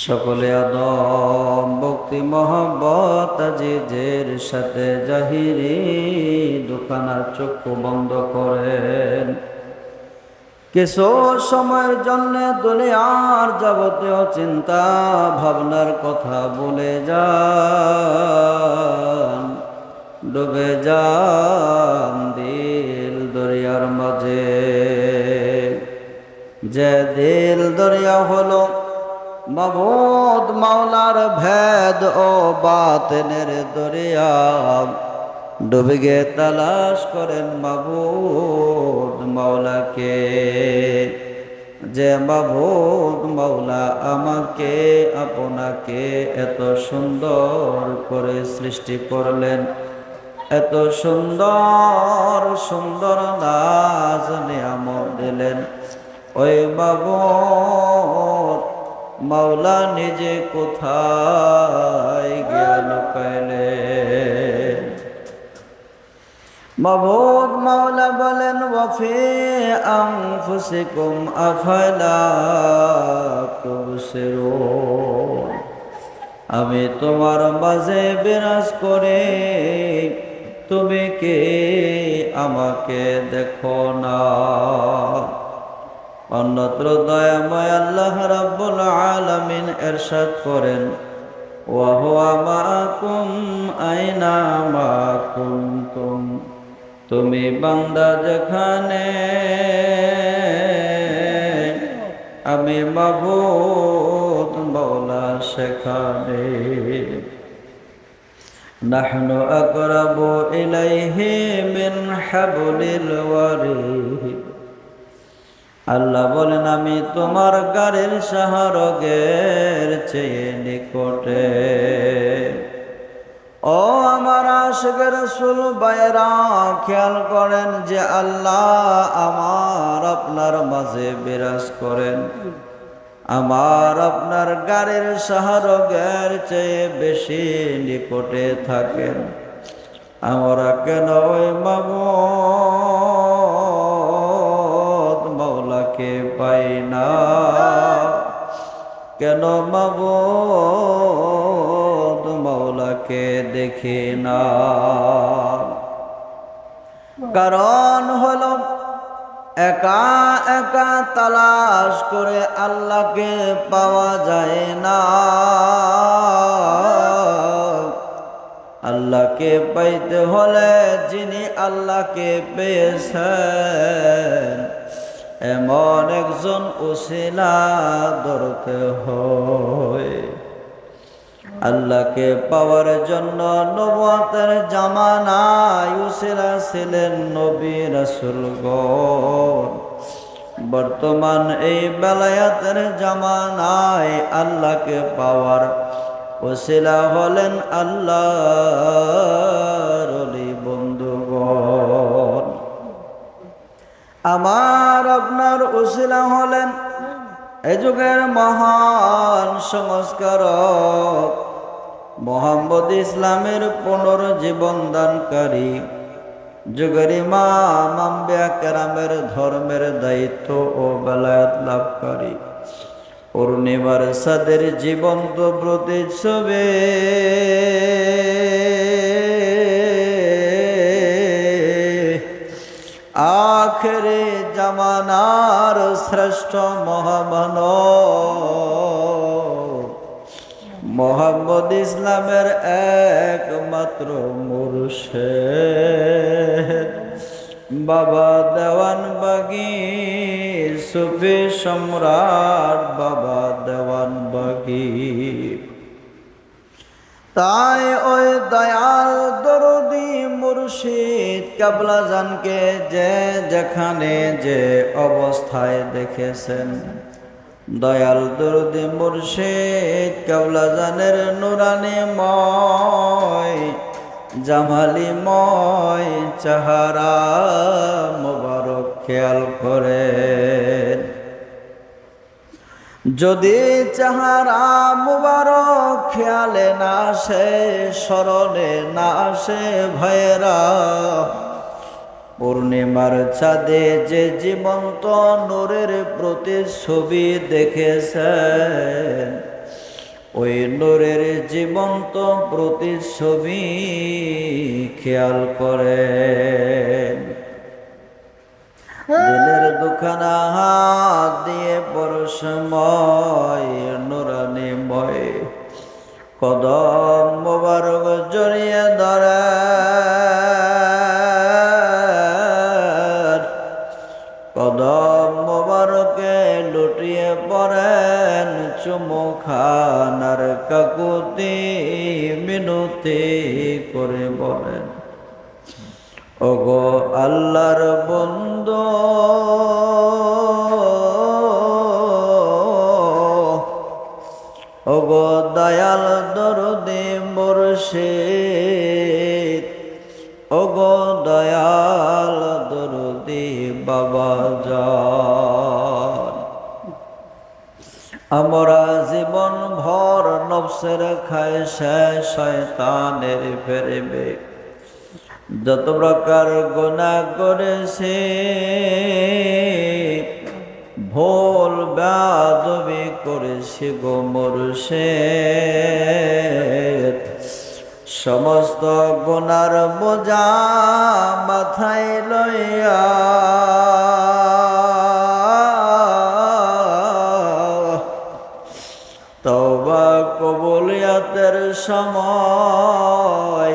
সকলে আদম ভক্তি মহব্বত আজিজের সাথে জাহিরি দুখানার চক্ষু বন্ধ করেন। কিছু সময়ের জন্য দুনিয়ার যাবতীয় চিন্তা ভাবনার কথা ভুলে যান, ডুবে যান দিল দরিয়ার মাঝে। যে দিল দরিয়া হলো মাবুদ মাওলার ভেদ ও বাতিনের দরিয়া, ডুবে গিয়ে তালাশ করেন মাবুদ মাওলাকে। যে মাবুদ মাওলা আমাকে আপনাকে এত সুন্দর করে সৃষ্টি করলেন, এত সুন্দর সুন্দর নাজ নিয়ামত দিলেন, ওই মাবুদ মাওলা নিজে কোথায় গিয়া লুকাইলেন? মাবুদ মাওলা বলেন, ওয়াফি আনফুসিকুম আফালা তুবসিরুন। আমি তোমার মাঝে বিরাজ করে, তুমি কে আমাকে দেখো না? অন্যত্র দয়াময় আল্লাহ রাব্বুল আলামিন ইরশাদ করেন, ওয়া হুয়া মাআকুম আইনা মা কুনতুম। তুমি বান্দা যেখানে, আমি মাবুদ মাওলা সেখানে। নাহনু আকরাবু ইলাইহি মিন হাবলিল ওয়ারিদ। আল্লাহ বলেন, আমি তোমার গাড়ির শাহরগের চেয়ে নিকটে। ও আমার আশিকের রাসূল ভাইরা, খেয়াল করেন যে আল্লাহ আমার আপনার মাঝে বিরাজ করেন, আমার আপনার গাড়ির শাহরগের চেয়ে বেশি নিকটে থাকেন। আমরা কেন ওই মাবুদ মাওলাকে পাই না? কেন মাবুদ মাওলাকে দেখি না? কারণ হলো একা একা তালাশ করে আল্লাহকে পাওয়া যায় না। আল্লাহকে পাইতে হলে যিনি আল্লাহকে পেয়েছেন এমন একজন উসিলা ধরতে হয়। আল্লাহকে পাওয়ার জন্য নবুয়তের জামানায় উসিলা ছিলেন নবী রাসূলগণ। বর্তমান এই বেলায়েতের জামানায় আল্লাহকে পাওয়ার উসিলা হলেন আল্লাহর ওলি বন্ধুগণ। আমার আপনার উসিলা হলেন এই যুগের মহান সংস্কারক মুহাম্মদ ইসলামের পুনর্জীবন দানকারী, যুগের ইমাম আম্বিয়া কেরামের ধর্মের দায়িত্ব ও বেলায়েত লাভকারী, পূর্ণিমার চাঁদের জীবন্ত প্রতিচ্ছবি, আখেরে জামানার শ্রেষ্ঠ মহামানব মুহাম্মদ ইসলামের একমাত্র মুর্শিদ, বাবা দেওয়ানবাগী সুফি সম্রাট বাবা দেওয়ানবাগী। তাই ওই দয়াল দরদি মুর্শিদ কেবলা জানকে যে যেখানে যে অবস্থায় দেখেছেন, দয়াল দরদি মুর্শিদ কেবলা জানের নুরানিময় জামালিময় চেহারা মোবারক খেয়াল করেন। যদি চেহারা মুবারক খেয়ালে না আসে, স্মরণে না আসে ভাইয়েরা, পূর্ণিমার চাঁদে যে জীবন্ত নূরের প্রতিচ্ছবি দেখেছেন, ওই নূরের জীবন্ত প্রতিচ্ছবি খেয়াল করেন। দিলের দুখানা হাত দিয়ে পরশময় নুরানিময় কদম মোবারক জড়িয়ে ধরে, কদম মোবারকে লুটিয়ে পড়েন, চুমু খান আর কাকুতি মিনতি করে বলেন, ওগো আল্লাহর বন্ধু, ওগো দয়াল দরদে মুর্শিদ, ওগো দয়াল দরদি বাবাজান। আমরা জীবন ভর নফসের খায় শেষ শয়তানের ফেরবে, যত প্রকার গুনাহ করেছে, ভুল বেয়াদবি করেছি গো মুর্শিদ, সমস্ত গুনার বোঝা মাথায় লইয়া তওবা কবুলিয়াতের সময়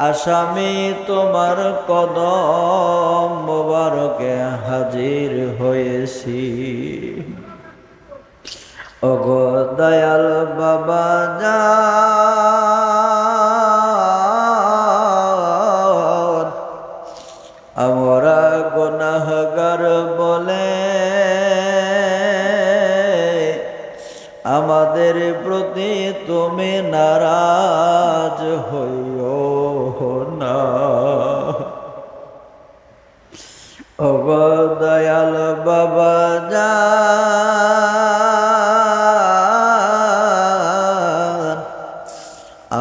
আসামি তোমার কদম মোবারকে হাজির হয়েছি। ওগো দয়াল বাবা জান, আমরা গুনাহগার বলে আমাদের প্রতি তুমি নারাজ হইও না। ওগো দয়াল বাবা জান,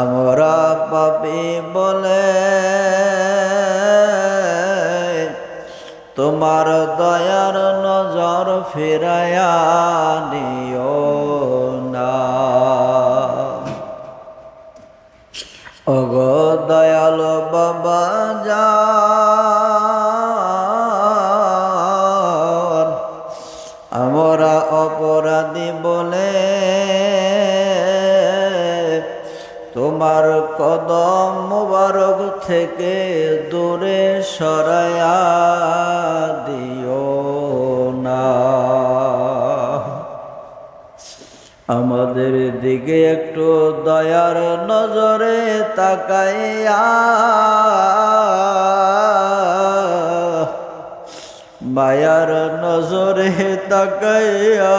আমরা পাপী বলে তোমার দয়ার নজর ফিরায়া নিও না। ওগো দয়াল বাবা জান, আমরা অপরাধী বলে তোমার কদম মোবারক থেকে দূরে সরায়া দিও না। আমাদের দিকে একটু দয়ার নজরে তাকাইয়া মায়ার নজরে তাকাইয়া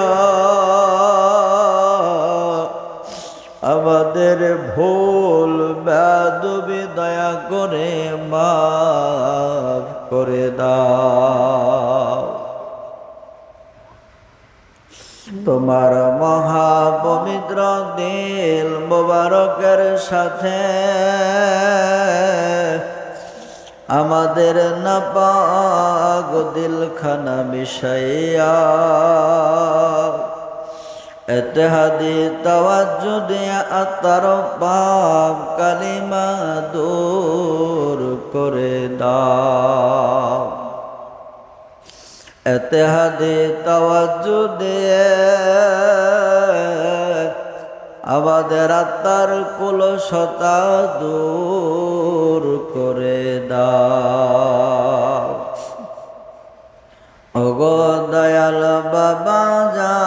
আমাদের ভুল বেয়াদবি দয়া করে মাফ করে দাও। তোমার মহাপবিত্র দিল মোবারকের সাথে আমাদের নাপাক দিলখানা মিশাইয়া এতেহাদি তাওয়াজ্জুদে আত্মার পাপ কালিমা দূর করে দাও। এতেহাদি তাওয়াজ্জুদে আমাদের আত্মার কলুষতা দূর করে দাও। ওগো দয়াল বাবা জান,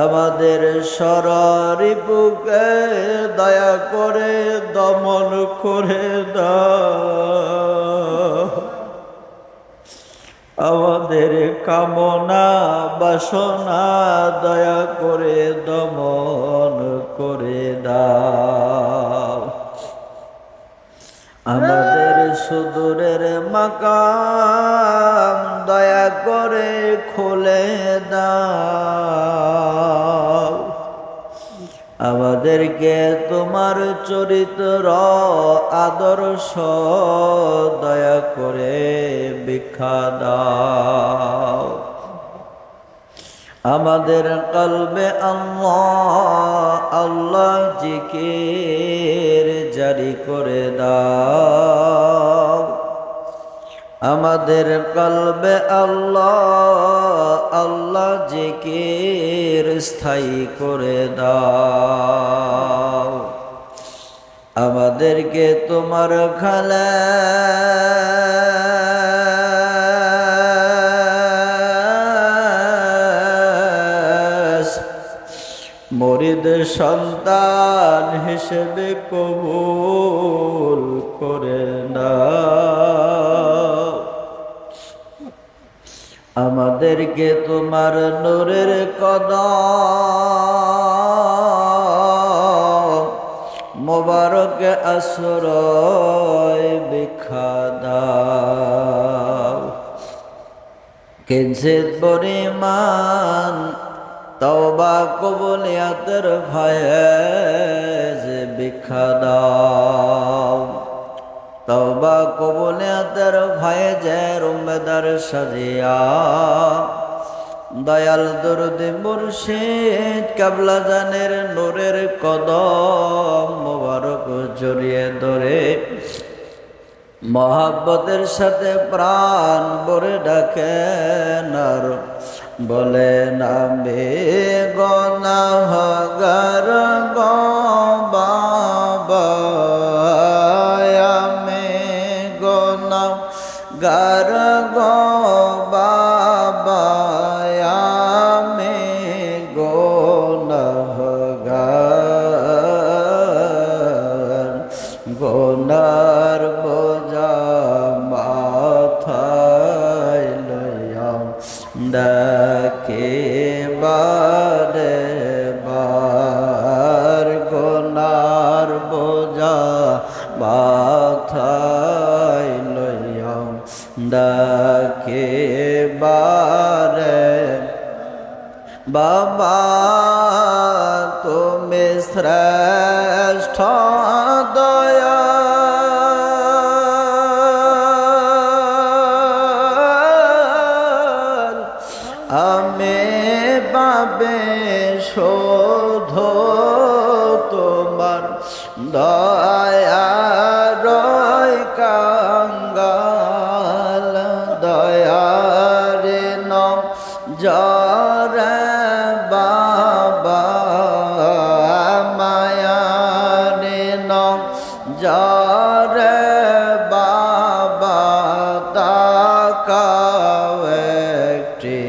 আমাদের সরিপুকে দয়া করে দমন করে দাও। আমাদের কামনা বাসনা দয়া করে দমন করে দাও। আমাদের সুদূরের মাকাম দয়া করে খুলে দাও। আমাদেরকে তোমার চরিত্র আদর্শ দয়া করে ভিক্ষা দাও। আমাদের কলবে আল্লাহ আল্লাহ জিকির জারি করে দাও। আমাদের কলবে আল্লাহ আল্লাহ জিকির স্থায়ী করে দাও। আমাদেরকে তোমার খালাস মুরিদ সন্তান হিসেবে কবুল করে নাও। আমাদেরকে তোমার নূরের কদম মোবারক আশ্রয় ভিক্ষা দাও। কিঞ্চিৎ পরিমাণ তওবা কবুলিয়াতের ফয়েজ ভিক্ষা দাও। তওবা কবুলিয়াতের ফয়েজের উম্মেদার সাজিয়া দয়াল দরুদে মুর্শিদ কাবলা জানের নূরের কদম মোবারক জড়িয়ে ধরে মহাব্বতের সাথে প্রাণ ভরে ডাকেন আর বলেন আমি গুনাহগার গো বাবা, আমি গুনাহগার গো বাবা, আমি গুনাহগার। গুনার বোঝা মাথায় লইয়া ডাকে বারে বার। গুনার বোঝা মাথায় লইয়া ডাকে বারে বাবা, তুমি শ্রেষ্ঠ দয়া আমি পাবে শোধ তোমার দয়ার কাঙ্গাল। দয়ার নাম জরে বাবা, মায়ার নাম জরে বাবা, তাকাও একটি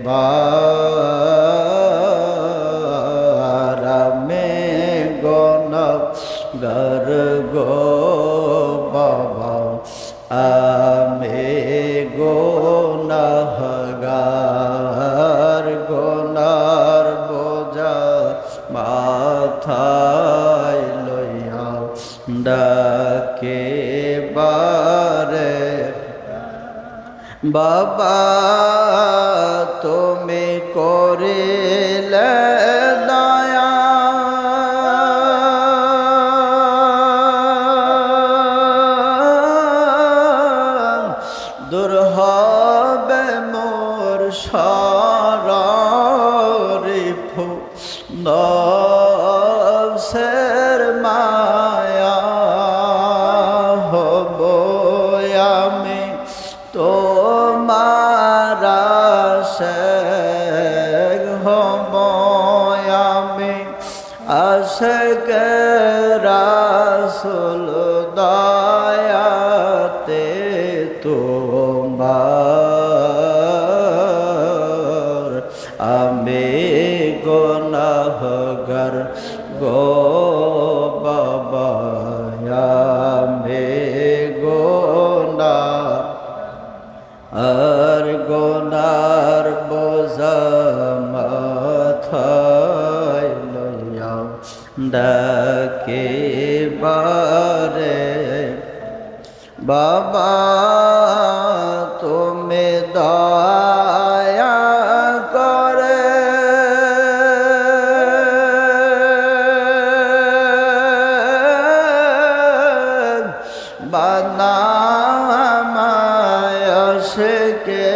বার। আমি গুনাহগার গো বাবা, আমি গুনাহগার। গুনার বোঝা মাথায় লইয়া ডাকে বারে বাবা, তুমি করিলে দয়া দূর হবে মোর শরীফ নফসের মায়া। হব আমি তোমার আশিক, হব আমি আশিক রাসূল দয়াতে তোমার। আমি গুনাহগার গো বাবা, আমি গুনাহগার। গুনার বোঝা মাথায় লইয়া ডাকে বারে বাবা, তুমি দয়া করে বানামায় আশিকে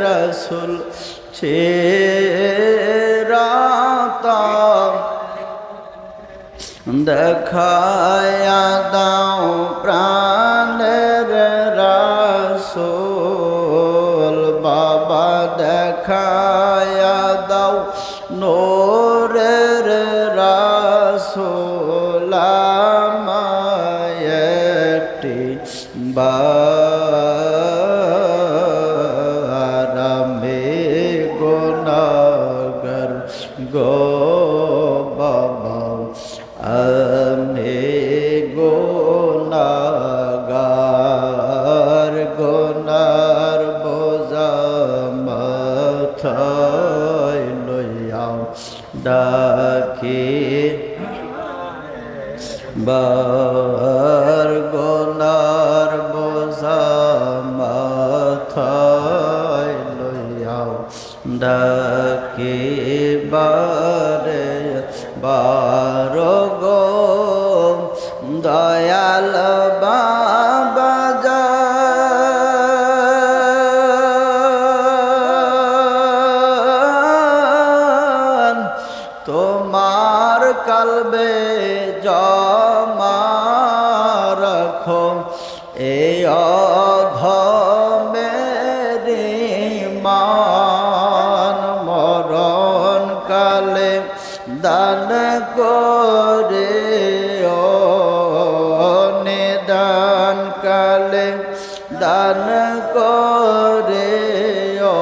রাসূল চেরাতা দেখায়া দাও প্রাণের রাসূল বাবা দেখায়া দাও নূরের রাসূল আমায় একটি বার আমি গুনাহগার গো বাবা আমি গুনাহগার গুনার বোঝা মাথায় লইয়া ডাকি বার গুনার বোঝা মাথায় লইয়া ডাকি বারে বারো গো দয়াল বাবা জান তোমার কলবে জমা রাখো এই অধমের ঈমান মরণ কালে দান করে ও নিদান কালে দান করে ও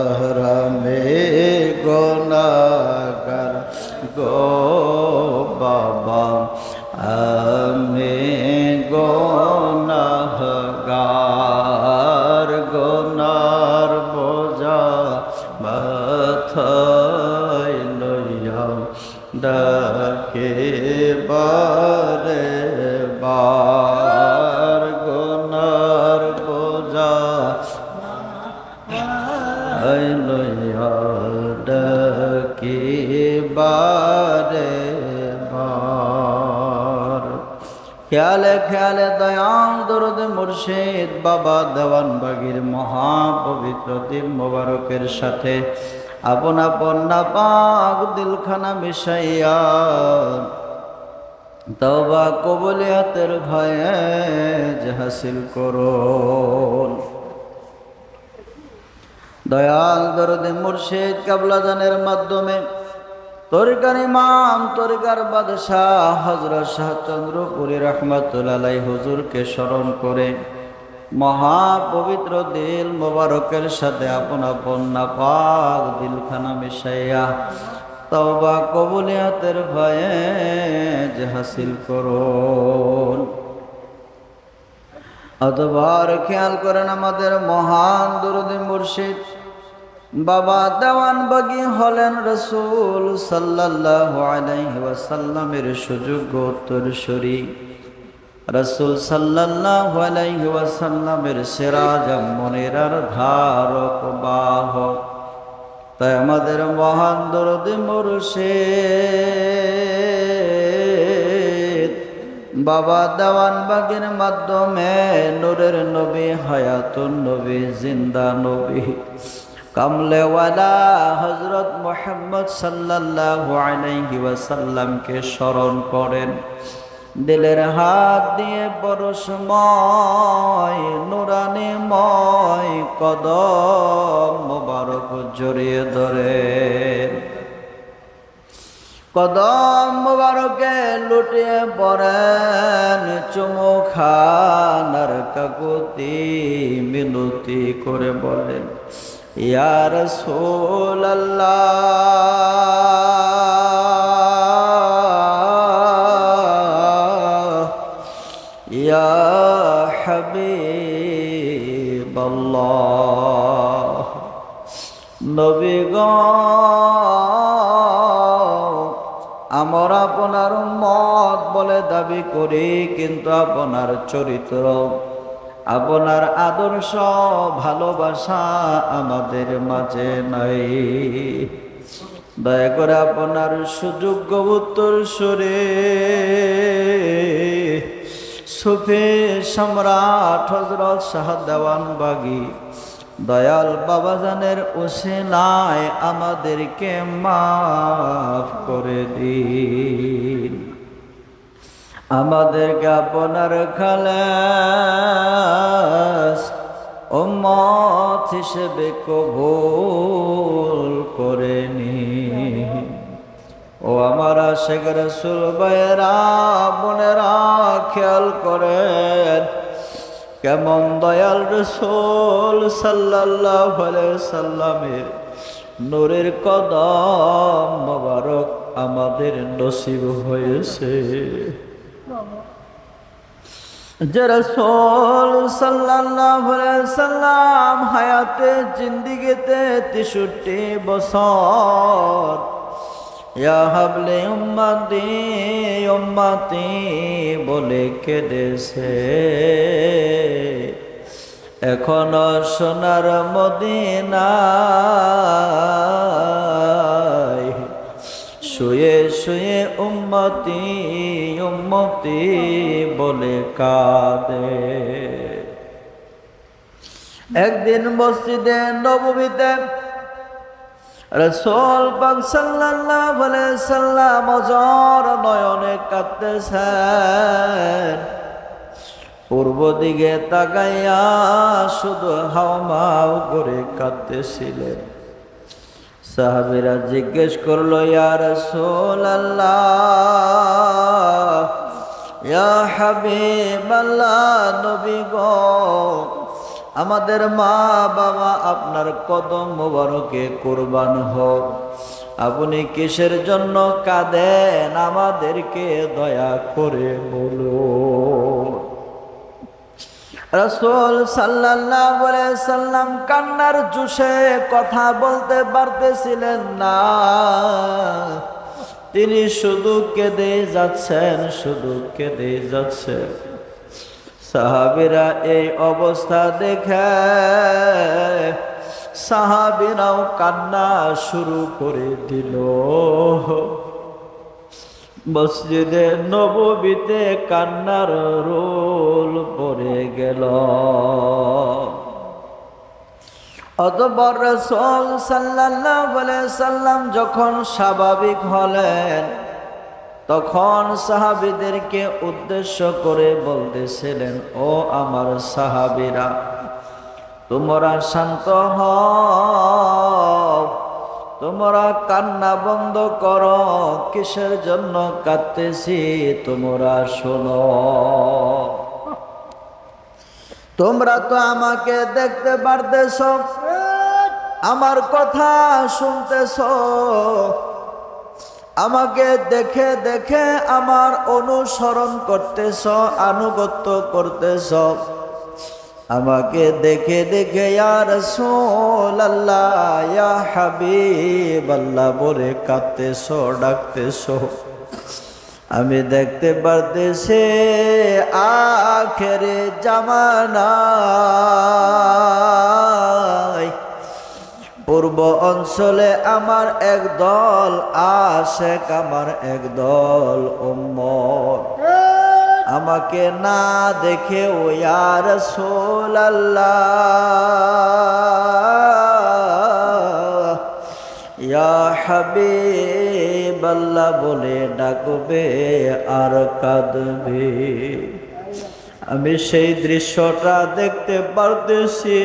মারামে গুনাহগার গো বাবা আমি গুনাহগার গুনার বোঝা মাথায় লইয়া ডাকে বারে বার গুনার বোঝা লইয়া ডাকে বারে বার খেয়ালে খেয়ালে দয়াল দরদ মুর্শিদ বাবা দেওয়ানবাগীর মহাপবিত্র দিল মোবারকের সাথে আপন আপন নাপাক দিলখানা মিশাইয়া তওবা কবুলিয়াতের ভয়ে যে হাসিল করুন। দয়াল দরদে মুর্শিদ কাবলাজানের মাধ্যমে তরিকার ইমাম তরিকার বাদশাহ হযরত শাহ চন্দ্রপুরী রাহমাতুল্লাহ আলাইহি হুজুরকে স্মরণ করে মহাপবিত্র দিল মোবারকের সাথে আপন আপন নাপাক দিলখানা মিশাইয়া তওবা কবুলিয়াতের ভয়ে যে হাসিল করুন। অতঃপর খেয়াল করেন আমাদের মহান দরদী মুর্শিদ বাবা দেওয়ানবাগী হলেন রাসূল সাল্লাল্লাহু আলাইহি ওয়াসাল্লামের সুযোগ্য উত্তরসূরি, রাসূল সাল্লাল্লাহু আলাইহি ওয়াসাল্লামের সিরাজ মুনিরার ধারক বাহক। তাই আমাদের মহান দরদী মুর্শিদ বাবা দেওয়ানবাগীর মাধ্যমে নূরের নবী হায়াতুন নবী জিন্দা নবী কামলেওয়ালা হযরত মুহাম্মদ সাল্লাল্লাহু আলাইহি ওয়াসাল্লামকে স্মরণ করেন। দিলের হাত দিয়ে পরশময় নুরানিময় কদম মোবারক জড়িয়ে ধরেন। কদম মোবারকে লুটিয়ে পড়েন, চুমু খান আর কাকুতি মিনতি করে বলেন, ইয়া রাসূলাল্লাহ ইয়া হাবিবাল্লাহ। নবী গো আমরা আপনার উম্মত বলে দাবি করি, কিন্তু আপনার চরিত্র আপনার আদর্শ ভালোবাসা আমাদের মাঝে নাই। দয়া করে আপনার সুযোগ্য উত্তরসূরি সুফি সম্রাট হযরত শাহ দেওয়ান বাগী দয়াল বাবাজানের উসিলায় আমাদেরকে মাফ করে দিন। আমাদেরকে আপনার খালাস উম্মত হিসেবে কবুল করে নিন। ও আমার আশিক রাসূল ভাইয়েরা বোনেরা খেয়াল করেন কেমন দয়াল রাসূল সাল্লাল্লাহু আলাইহি সাল্লামের নূরের কদম মোবারক আমাদের নসিব হয়েছে। যে রাসূল সাল্লাল্লাহু আলাইহি সাল্লাম হায়াতে জিন্দেগিতে 63 বছর ইয়া হাবলে উম্মতি উম্মতি বলে কেঁদেছে, এখনো সোনার মদিনায় শুয়ে শুয়ে উম্মতি উম্মতি বলে কাঁদে। একদিন মসজিদে নববীতে রাসূল পাক সাল্লাল্লাহু আলাইহি সাল্লাম অঝর নয়নে কাঁদতেছেন। পূর্ব দিকে তাকাইয়া শুধু হাওমাও করে কাঁদতেছিলেন। সাহাবীরা জিজ্ঞেস করলো, ইয়া রাসূলাল্লাহ, ইয়া হাবিবাল্লাহ, নবী গো, আমাদের মা বাবা আপনার কদম মোবারকে কুরবান হোক, আপনি কিসের জন্য কাঁদেন আমাদেরকে দয়া করে বলুন। রাসূল সাল্লাল্লাহু আলাইহি সাল্লাম কান্নার জোশে কথা বলতে পারতেছিলেন না। তিনি শুধু কেঁদে যাচ্ছেন, শুধু কেঁদে যাচ্ছেন। সাহাবীরা এই অবস্থা দেখে সাহাবীরাও কান্না শুরু করে দিল। মসজিদে নববীতে কান্নার রোল পড়ে গেল। অতঃপর রাসূল সাল্লাল্লাহু আলাইহি সাল্লাম যখন স্বাভাবিক হলেন তখন সাহাবীদেরকে উদ্দেশ্য করে বলতেছিলেন, ও আমার সাহাবীরা, তোমরা শান্ত হও, তোমরা কান্না বন্ধ করো, কিসের জন্য কাঁদতেছি তোমরা শোনো। তোমরা তো আমাকে দেখতে পারতেছ, আমার কথা শুনতেছ, আমাকে দেখে দেখে আমার অনুসরণ করতেছ, আনুগত্য করতেছ, আমাকে দেখে দেখে ইয়া রাসূলুল্লাহ, ইয়া হাবিবাল্লাহ বলে কাঁদতেছ, ডাকতেছ। আমি দেখতে পারতেছি আখেরে জামানায় পূর্ব অঞ্চলে আমার একদল আশেক, আমার একদল উম্মত আমাকে না দেখে ও ইয়া রাসূলুল্লাহ, ইয়া হাবিবাল্লাহ বলে ডাকবে আর কাঁদবে। আমি সেই দৃশ্যটা দেখতে পারতেছি,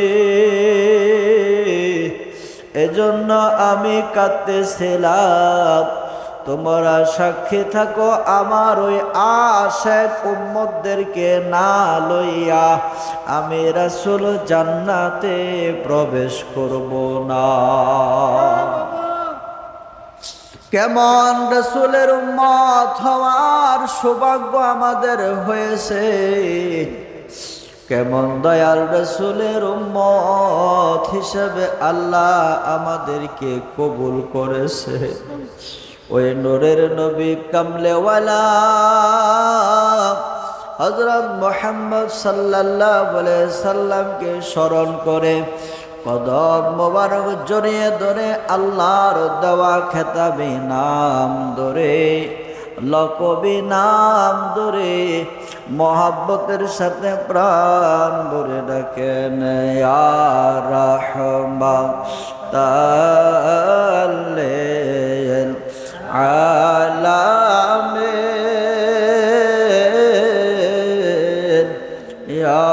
এজন্য আমি কাঁদতেছিলাম। তোমরা সাক্ষী থাকো, আমার ওই আশেক উম্মতদেরকে না লইয়া আমি রাসূল জান্নাতে প্রবেশ করব না। কেমন রাসূলের উম্মত হওয়ার সৌভাগ্য আমাদের হয়েছে, কেমন দয়াল রাসূলের উম্মত হিসেবে আল্লাহ আমাদেরকে কবুল করেছে। ওই নূরের নবী কামলেওয়ালা হযরত মুহাম্মদ সাল্লাল্লাহু আলাইহি সাল্লামকে স্মরণ করে কদম মোবারক জড়িয়ে ধরে আল্লাহর দেওয়া খেতাবে নাম ধরে লকবি নাম ধরে মোহাব্বতের সাথে প্রাণ ভরে ডাকেন ইয়া রাহমাতাল লিল আলামিন ইয়া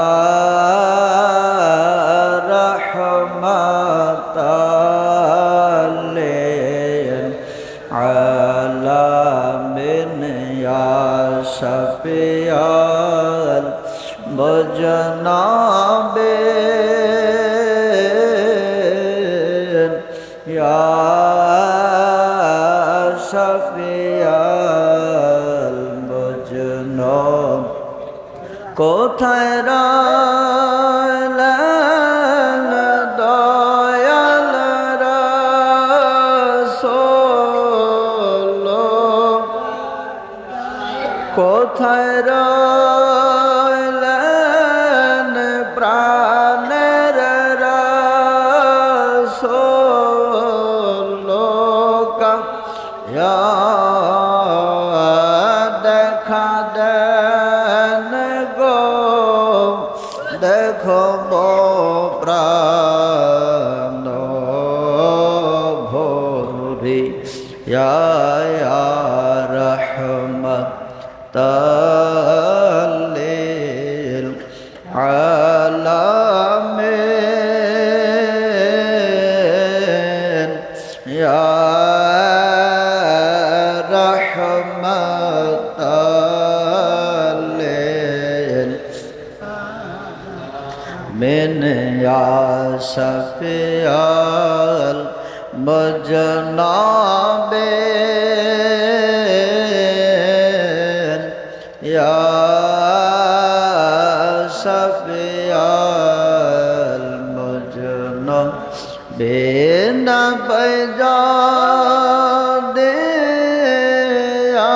শাফিয়াল বজনাবে ইয়া শাফিয়াল বজনাব কোথায় রইলেন দয়াল রাসূল কোথায় রইলেন প্রাণের রাসূল দেখা দেন গো দেখো প্রাণ ভরি ইয়া রাহমাতাল লিল আলামিন ইয়া রাহমাতাল লিল মিন ইয়া শাফিয়াল মুজনাবে ইয়া শাফিয়াল মুজনাবে না বজাদে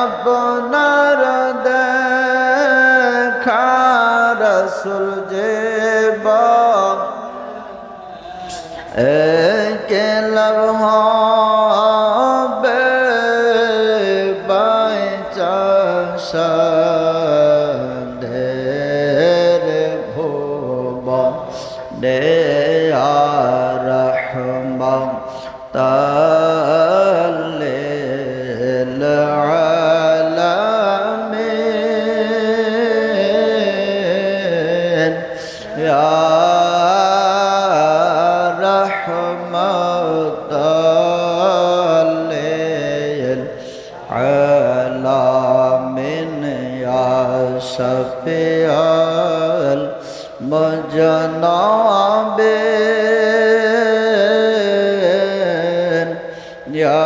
আপনার দেখা রাসূল যে বা কে লাভ হবে বাইচা সাদের ভুবন দে রাহমাতাল লিল আলামিন ইয়া রাহমাতাল লিল আলামিন ইয়া শাফিয়াল মুজনাবে ইয়া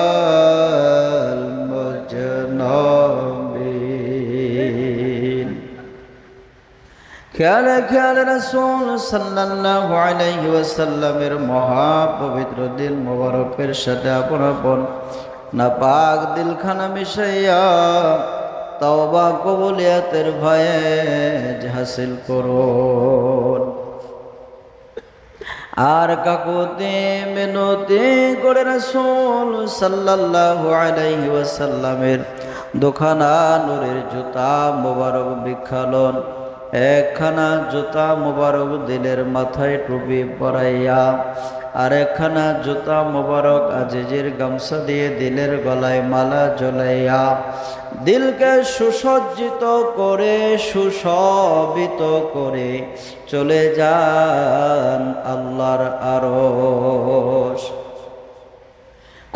শাফিয়াল মুজনাবিন খেয়ালে খেয়ালে রাসূল সাল্লাল্লাহু আলাইহি ওয়াসাল্লামের মহাপবিত্র দিল মোবারকের সাথে আপন নাপাক দিলখানা মিশাইয়া তওবা কবুলিয়াতের ভয়ে হাসিল করুন। আর কাকুতি মিনতি করে রাসূল সাল্লাল্লাহু আলাইহি ওয়াসাল্লামের দুখানা নূরের জুতা মোবারক বিখালন একখানা জুতা মোবারক দিলের মাথায় টুপি পরাইয়া আর একখানা জুতা মোবারক আজিজের গামছা দিয়ে দিলের গলায় মালা ঝোলাইয়া দিলকে সুসজ্জিত করে সুশোভিত করে চলে যান আল্লাহর আরশ।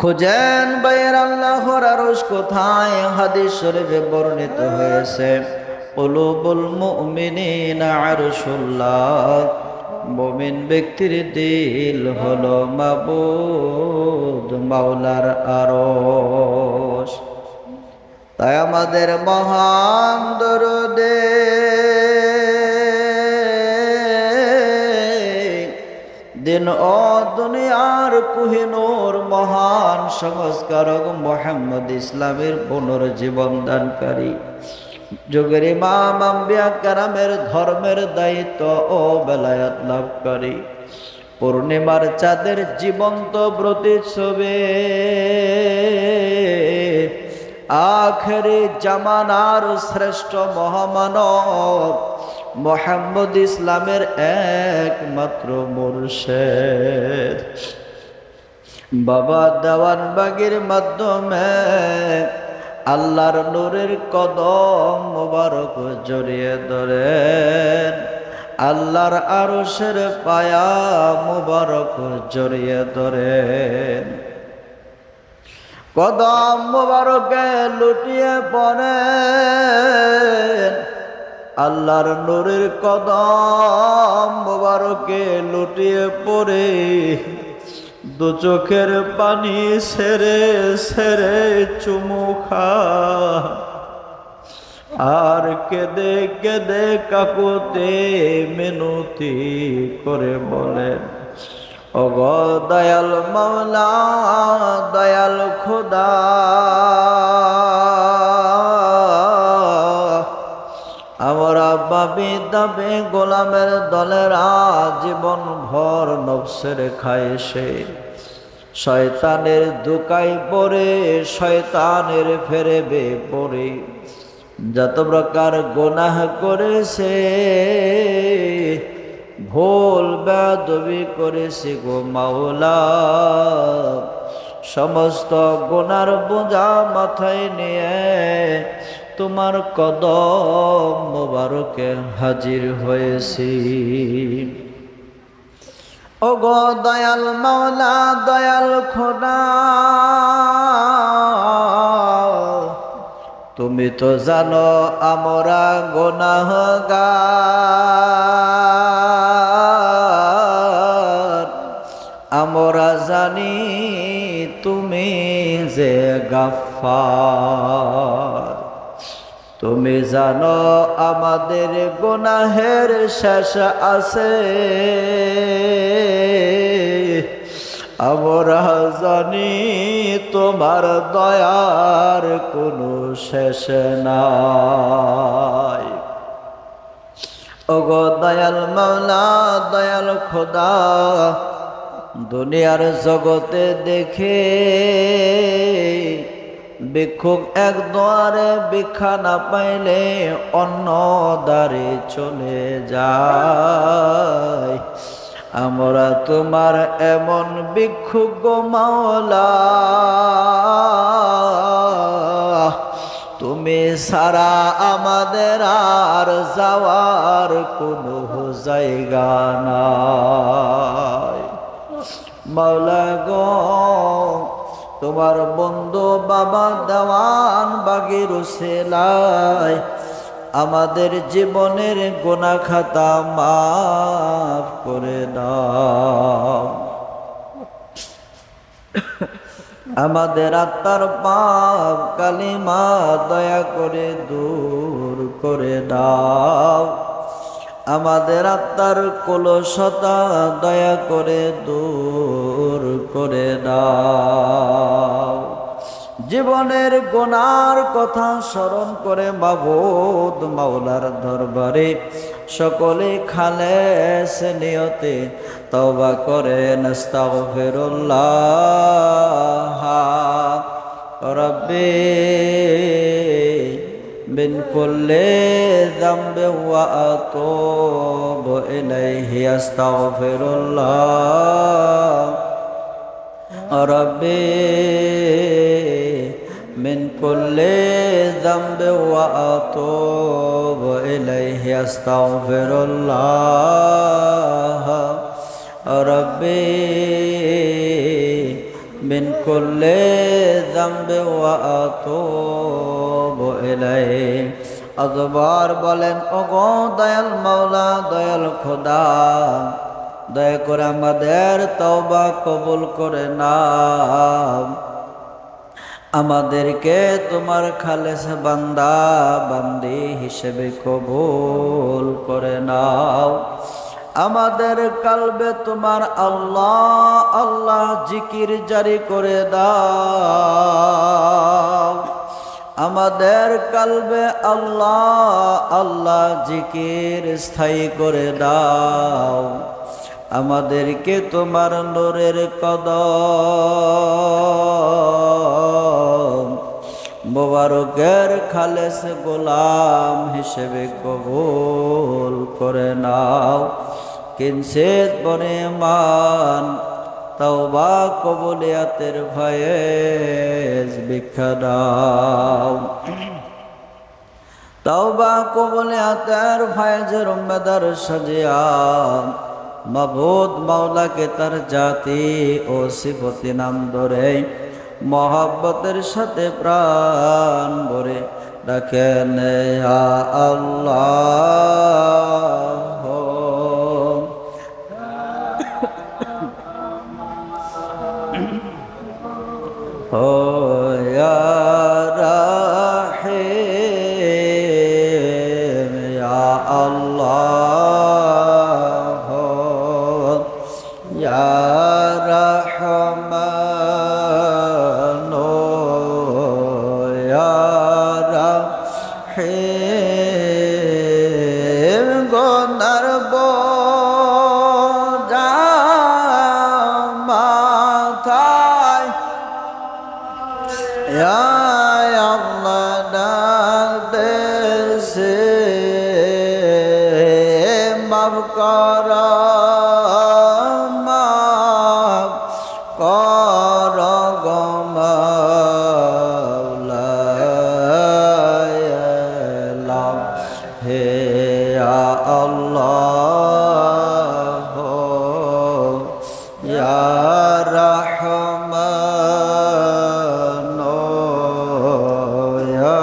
খুঁজেন বাইর আল্লাহর আরশ কোথায়? হাদিস শরীফে বর্ণিত হয়েছে কুলুবুল মুমিনিনা আরশুল্লাহ, মুমিন ব্যক্তির দিল হলো মাবুদ মাওলার আরশ। তাই আমাদের মহান দরদে দিন ও দুনিয়ার কুহিনুর মহান সংস্কারক মুহাম্মদ ইসলামের পুনর্জীবন দানকারী যুগের ইমাম আম্বিয়া কেরামের ধর্মের দায়িত্ব ও বেলায়াত লাভকারী পূর্ণিমার চাঁদের জীবন্ত প্রতিচ্ছবি, আখেরি জামানার শ্রেষ্ঠ মহামানব মুহাম্মদ ইসলামের একমাত্র মুর্শেদ বাবা দেওয়ানবাগীর মাধ্যমে আল্লাহর নূরের কদম মোবারক জড়িয়ে ধরেন, আল্লাহর আরশের পায়া মোবারক জড়িয়ে ধরেন, কদম মোবারকে লুটিয়ে পড়েন, আল্লাহর নূরের কদম মোবারকে লুটিয়ে পড়ে দু চোখের পানি সেরে সেরে চুমু খান, আর কেঁদে কেঁদে কাকুতে মিনতি করে বলেন, ওগো দয়াল মাওলা, দয়াল খোদা, আমরা বাবি দাবি গোলামের দলেরা জীবন ভর নফসের খাইছে, শয়তানের দুকায় পড়ে শয়তানের ফেরেবে পড়ে যত প্রকার গুনাহ করেছে, ভুল বেয়াদবি করেছে গো মাওলা, সমস্ত গুনার বোঝা মাথায় নিয়ে তোমার কদম মোবারকে হাজির হয়েছি। ওগো দয়াল মাওলা, দয়াল খোদা, তুমি তো জানো আমরা গুনাহগার, আমরা জানি তুমি যে গাফফার, তুমি জানো আমাদের গুনাহের শেষ আছে, আমরা জানি তোমার দয়ার কোনো শেষ নাই। ওগো দয়াল মাওলা, দয়াল খোদা, দুনিয়ার জগতে দেখে ভিক্ষুক এক দুয়ারে ভিক্ষা না পাইলে অন্য দ্বারে চলে যায়, আমরা তোমার এমন ভিক্ষুক গো মাওলা, তুমি ছাড়া আমাদের আর যাওয়ার কোনো জায়গা নাই। মাওলা গো, তোমার বন্ধু বাবা দেওয়ানবাগীর উসিলায় আমাদের জীবনের গুনাহ খাতা মাফ করে দাও, আমাদের আত্মার পাপ কালিমা দয়া করে দূর করে দাও, আমাদের আত্মার কলুষতা দয়া করে দূর করে দাও। জীবনের গুনার কথা স্মরণ করে মাবুদ মাওলার দরবারে সকলে খালেস নিয়তে তওবা করেন, আস্তাগফিরুল্লাহ রব্বি মিন কুল্লি যামবি ওয়া আতুবু ইলাইহি, আস্তাগফিরুল্লাহ রব্বি মিন কুল্লি যামবি ওয়া আতুবু ইলাইহি, আস্তাগফিরুল্লাহ রব্বি মিন কুল্লি যামবি ওয়া আতুবু ইলাইহি। আজবার বলেন, ওগো দয়াল মাওলা, দয়াল খোদা, দয়া করে আমাদের তওবা কবুল করে নাও, আমাদেরকে তোমার খালেস বান্দা বান্দি হিসেবে কবুল করে নাও, আমাদের কালবে তোমার আল্লাহ আল্লাহ জিকির জারি করে দাও, আমাদের কালবে আল্লাহ আল্লাহ জিকির স্থায়ী করে দাও, আমাদেরকে তোমার নূরের কদম মোবারকের খালেস গোলাম হিসেবে কবুল করে নাও। কিঞ্চিত পরিমাণ তওবা কবুলিয়াতের ভয়ে ভিক্ষা দাও। তওবা কবুলিয়াতের ভয়ের উম্মেদার সাজিয়া মাবুদ মাওলাকে তার জাতি ও সিফতি নাম ধরে মহব্বতের সাথে প্রাণ ভরে ডাকেন ইয়া আল্লাহ। ও ইয়া রাহিম ইয়া আল্লাহ, ইয়া রহমান ইয়া রাহিম। গুনার বোঝা মাথায় ইয়া আল্লাহ ডাক দেশে মাফ কর, মাফ কর গো মাওলা। হে আল্লাহ ইয়া রহমান ইয়া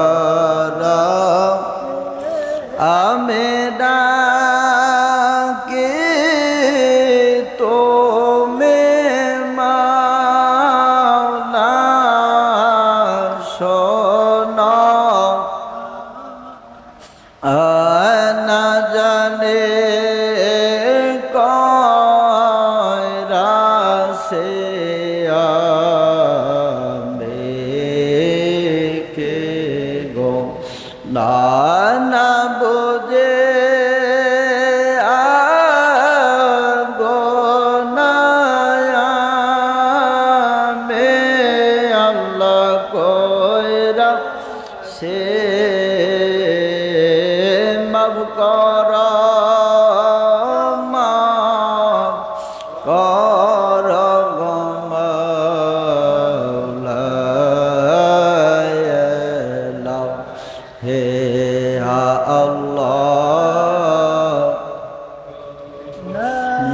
আমি ডাকি তুমি মাওলা শোনো। না জানে কয় রাসে আমি কে গো না না বুঝে গো না আমি আল্লাহ কইরা সে মাফ কর, মাফ কর গো মাওলা। হে আল্লাহ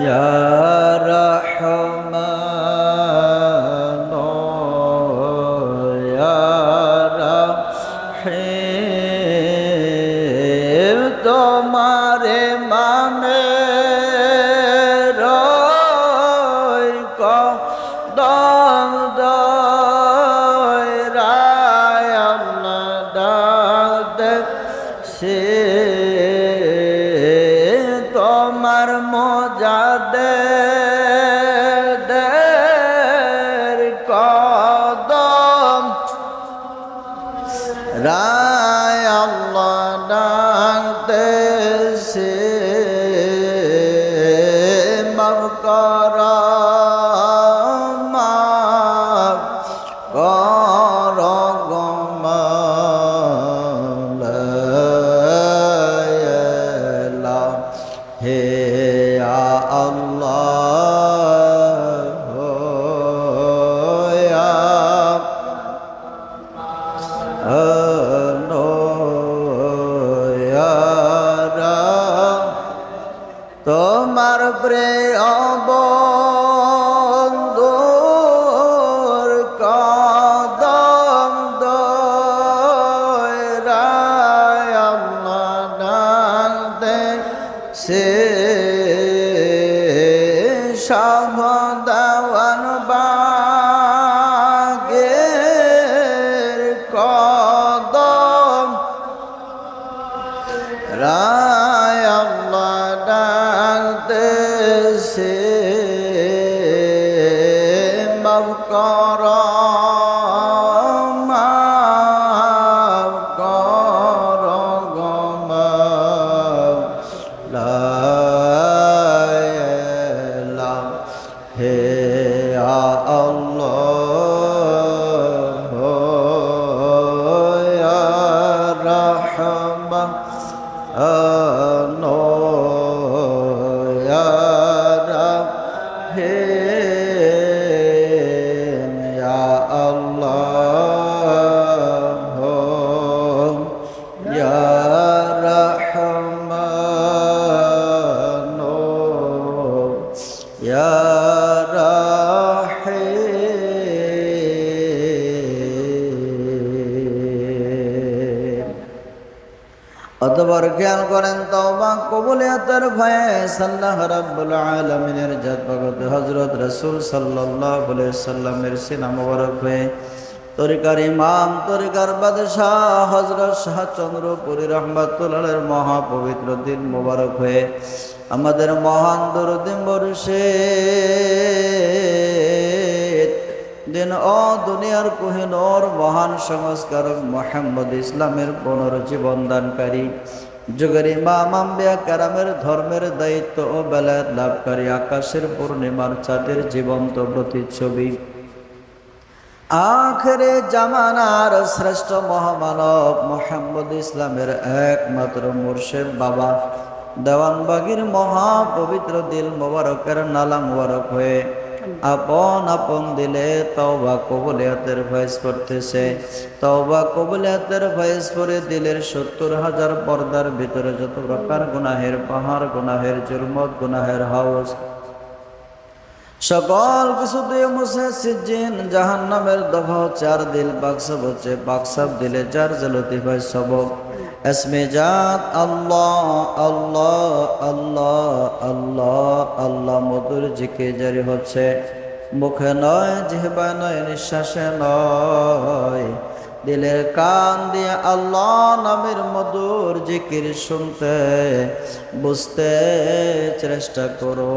ইয়া রহমান ইয়া রাহিম। তোমারে মানে রই কদম দয়রায় আল্লাহ ডাক দেশে তোমার মোজাদের কদম রায় আল্লাহ ডাক দেশে মাফ কর, মাফ কর গো মাওলা। হে আল্লাহ ইয়া তোমার প্রিয় বন্ধুর কদম দয়রায় আল্লাহ ডাক দেশে শাহদাওয়ান বাগের কদম রায় আল্লাহ ডাক দেশে মাফ কর, মাফ কর গো মাওলা। অতঃপর খেয়াল করেন তওবা কবুলিয়তের ভয়ে আল্লাহ রাব্বুল আলামিনের জাত ভগত হযরত রাসূল সাল্লাল্লাহু আলাইহি সাল্লামের সিনা মোবারক হয়ে তরিকার ইমাম তরিকার বাদশাহ হযরত শাহ চন্দ্রপুরী রহমাতুল্লাহের মহাপবিত্র দিন মোবারক হয়ে আমাদের মহান দরুদ মুর্শিদ দিন ও দুনিয়ার কোহিনূর মহান সংস্কারক মুহাম্মদ ইসলামের পুনর্জীবন দানকারী যুগের ইমাম আম্বিয়া কেরামের ধর্মের দায়িত্ব ও বেলায়েত লাভকারী আকাশের পূর্ণিমার চাঁদের জীবন্ত প্রতিচ্ছবি আখেরে জামানার শ্রেষ্ঠ মহামানব মুহাম্মদ ইসলামের একমাত্র মুর্শিদ বাবা দেওয়ানবাগীর মহাপবিত্র দিল মোবারকের নালা মোবারক হয়ে আপন আপন দিলে তওবা কবুলিয়তের ভয়েস পড়তেছে। তওবা কবুলিয়তের ভয়েস পড়ে দিলের ৭০,০০০ পর্দার ভিতরে যত প্রকার গুনাহের পাহাড়, গুনাহের জুলমত, গুনাহের হাউস সকল কিছু দিয়ে মুছে সিজ্জিন জাহান্নামের দফা চার দিল বাক্সাব হচ্ছে বাক্সাব দিলে চার জলতি ভাই সবক এসমে জাত আল্লাহ আল্লাহ আল্লাহ আল্লাহ আল্লাহ মধুর জিকে জারি হচ্ছে, মুখে নয়, জিহ্বায় নয়, নিঃশ্বাসে নয়, দিলের কান দিয়ে আল্লাহ নামের মধুর জিকির শুনতে বুঝতে চেষ্টা করো।